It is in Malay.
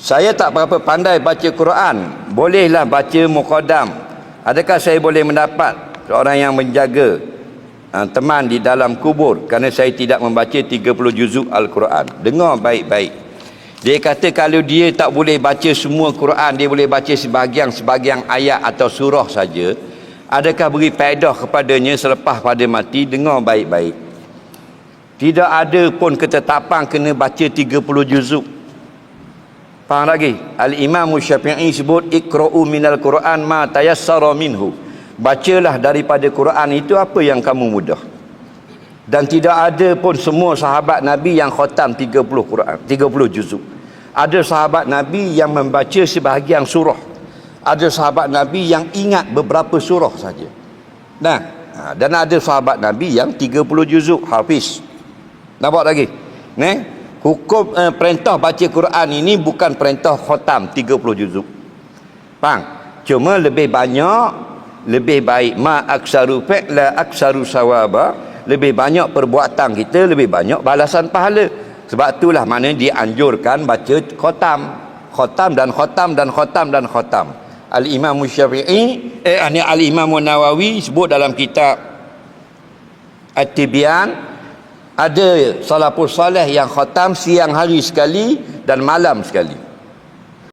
Saya tak berapa pandai baca Quran. Bolehlah baca muqaddam. Adakah saya boleh mendapat seorang yang menjaga teman di dalam kubur kerana saya tidak membaca 30 juzuk Al-Quran? Dengar baik-baik. Dia kata kalau dia tak boleh baca semua Quran, dia boleh baca sebahagian ayat atau surah saja. Adakah beri faedah kepadanya selepas pada mati? Dengar baik-baik. Tidak ada pun ketetapan kena baca 30 juzuk. Faham lagi? Al-Imam Syafi'i sebut iqra'u minal Quran ma tayassara minhu. Bacalah daripada Quran itu apa yang kamu mudah. Dan tidak ada pun semua sahabat Nabi yang khatam 30 Quran, 30 juzuk. Ada sahabat Nabi yang membaca sebahagian surah. Ada sahabat Nabi yang ingat beberapa surah saja. Dan ada sahabat Nabi yang 30 juzuk hafiz. Nampak lagi? Hukum perintah baca Quran ini bukan perintah khatam 30 juzuk. Faham? Cuma lebih banyak, lebih baik ma aksaru fi'la aksaru sawaba, lebih banyak perbuatan kita, lebih banyak balasan pahala. Sebab itulah mana dianjurkan baca khatam. Khatam dan khatam dan khatam dan khatam. Al-Imam Syafi'i Al-Imam Nawawi sebut dalam kitab At-Tibyan, ada salafus salih yang khatam siang hari sekali dan malam sekali.